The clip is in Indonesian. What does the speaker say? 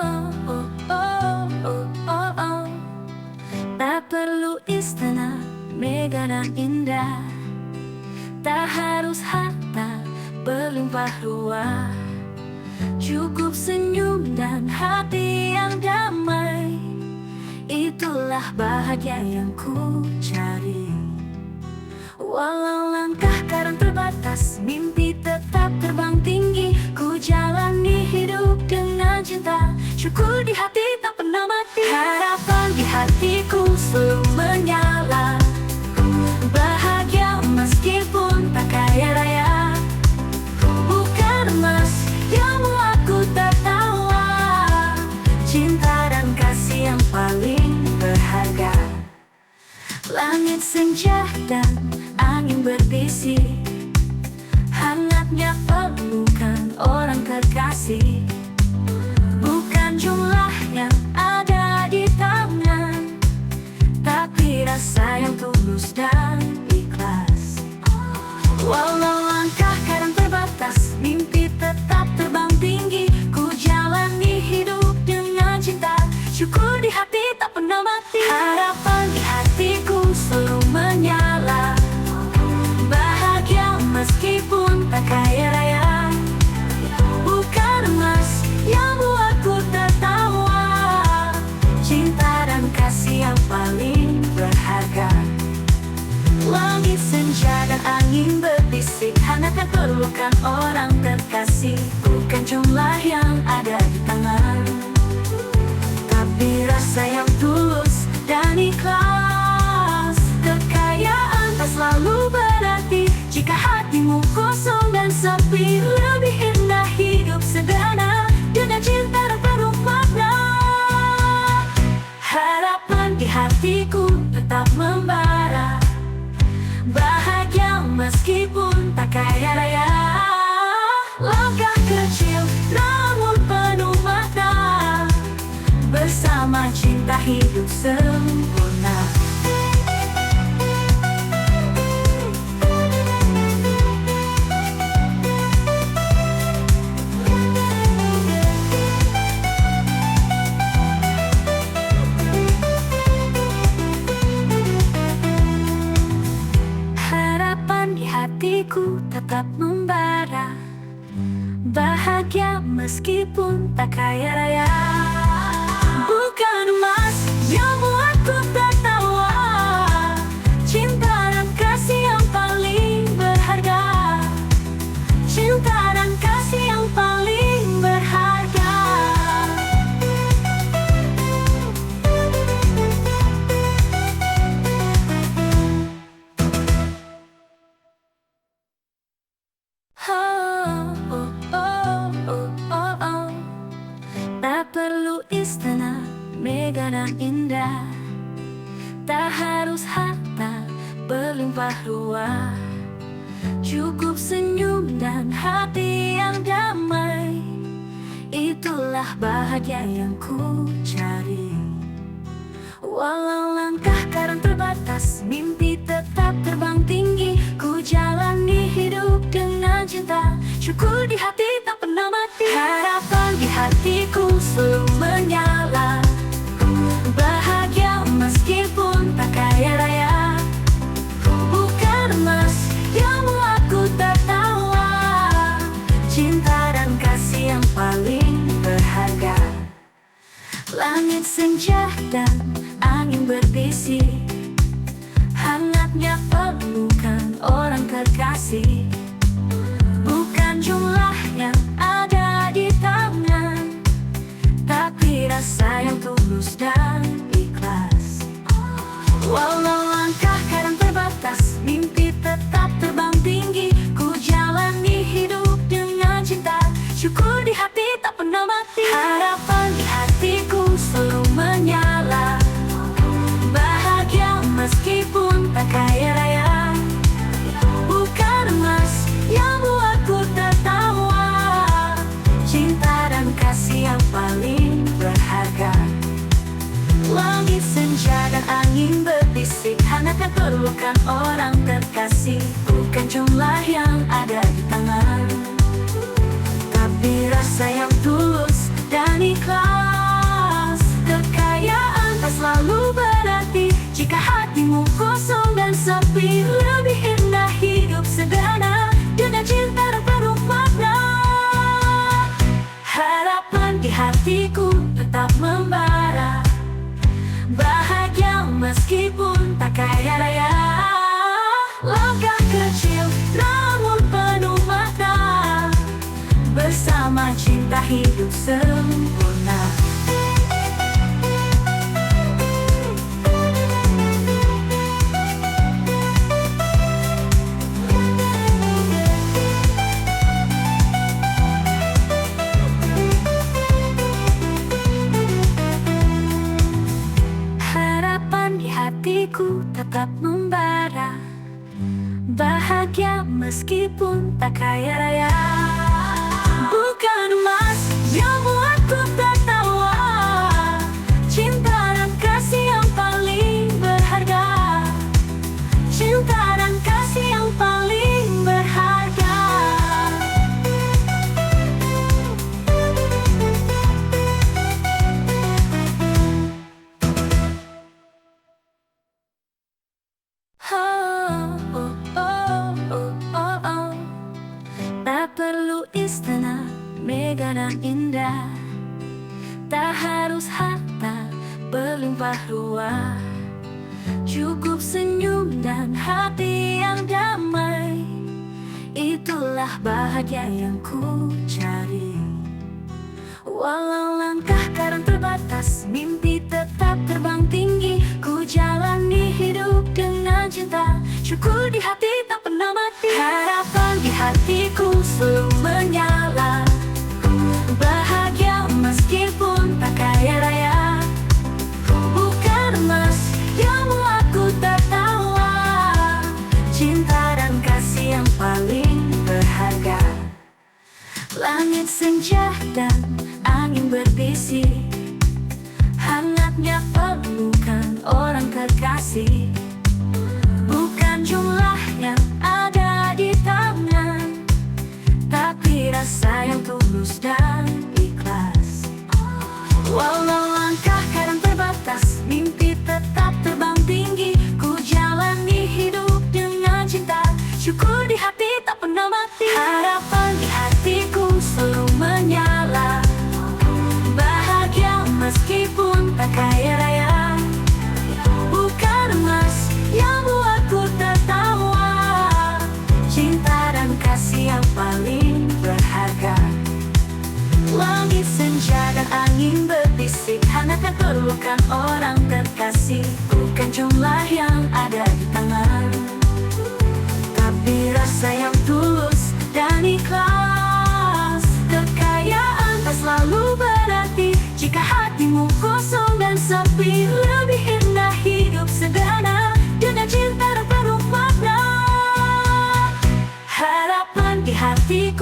oh, oh, oh, oh, oh. Tak perlu istana megah dan indah, tak harus harta berlimpah ruah. Cukup senyum dan hati yang damai, itulah bahagia yang ku cari. Walau langkah kadang terbatas, mimpi tetap terbang tinggi. Ku jalani hidup dengan cinta, syukur di hati tak pernah mati. Harapan di hatiku selalu menyala, bahagia meskipun tak kaya raya. Bukan emas yang membuatku tertawa, cinta dan kasih yang paling berharga. Langit senja dan angin berbisik, hangatnya pelukan orang terkasih. Bukan jumlah yang ada di tangan, tapi rasa yang tulus dan ikhlas. Walau langkah kadang terbatas, mimpi tetap terbang tinggi. Ku jalani hidup dengan cinta, syukur di hati tak pernah mati. Harapan di hatiku selalu menyala, bahagia meskipun tak kaya raya. Bukan emas yang buatku tertawa, cinta dan kasih yang paling berharga. Langit senja dan angin berbisik, hangatnya pelukan orang terkasih. Bukan jumlah yang ada di tangan, tapi rasa yang tulus dan ikhlas. Kekayaan tak selalu berarti jika hatimu kosong dan sepi. Lebih indah hidup sederhana dengan cinta dan penuh makna. Harapan di hatiku tetap membara, bahagia meskipun tak kaya raya. Langkah kecil namun penuh makna, bersama cinta hidup sempurna. Harapan di hatiku tetap membara, bahagia meskipun tak kaya raya. Bukan emas yang buatku tertawa, cinta dan kasih yang paling berharga. Cinta dan kasih yang paling berharga. Oh, oh, oh, oh, oh, oh. Tak perlu istana megah dan indah, tak harus harta berlimpah ruah. Cukup senyum dan hati yang damai, itulah bahagia yang ku cari. Walau langkah kadang terbatas, mimpi tetap terbang tinggi. Ku jalani hidup dengan cinta, syukur di hati tak pernah mati. Harapan di hatiku selalu menyala, bahagia meskipun tak kaya raya. Bukan emas yang membuatku tertawa, cinta dan kasih yang paling berharga. Langit senja dan angin berbisik, hangatnya pelukan orang terkasih. Bukan jumlah yang ada di tangan, tapi rasa yang tulus dan ikhlas. Walau langkah kadang terbatas, mimpi tetap terbang tinggi. Ku jalani hidup dengan cinta, syukur di hati tak pernah mati. Harapan di hatiku selalu menyala, bahagia meskipun tak kaya raya. Bukan emas yang buatku tertawa, cinta dan kasih yang paling berharga. Langit senja dan angin berbisik, hangatnya pelukan orang terkasih. Bukan jumlah yang ada di tangan, tapi rasa yang tulus dan ikhlas. Harapan di hatiku tetap membara, bahagia meskipun tak kaya raya. Langkah kecil namun penuh makna, bersama cinta hidup sempurna. Harapan di hatiku tetap membara, bahagia meskipun tak kaya raya. Bukan emas yang buatku tertawa, cinta dan kasih yang paling berharga. Cinta dan kasih yang paling berharga. Tak perlu istana megah dan indah, tak harus harta berlimpah ruah, cukup senyum dan hati yang damai. Itulah bahagia yang ku cari. Walau langkah kadang terbatas, mimpi tetap terbang tinggi. Ku jalani hidup dengan cinta, syukur di hati tak pernah mati. Harapan di hatiku selalu menyala, bahagia meskipun tak kaya raya. Bukan emas yang buatku tertawa, cinta dan kasih yang paling berharga. Langit senja dan angin berbisik, hangatnya pelukan orang terkasih. Bukan jumlah yang ada di tangan, tapi rasa yang tulus dan ikhlas. Walau langkah kadang terbatas, mimpi tetap terbang tinggi. Ku jalani hidup dengan cinta, syukur di hati tak pernah mati. Harapan di hatiku selalu menyala, bahagia meskipun tak kaya raya. Bukan emas yang buatku tertawa, cinta dan kasih yang paling berharga. Langit senja dan angin berbisik, hangatnya pelukan orang terkasih. Bukan jumlah yang ada di tangan, tapi rasa yang tulus dan ikhlas. Kekayaan tak selalu berarti jika hatimu kosong dan sepi. Lebih indah hidup sederhana dengan cinta dan penuh makna. Harapan di hatiku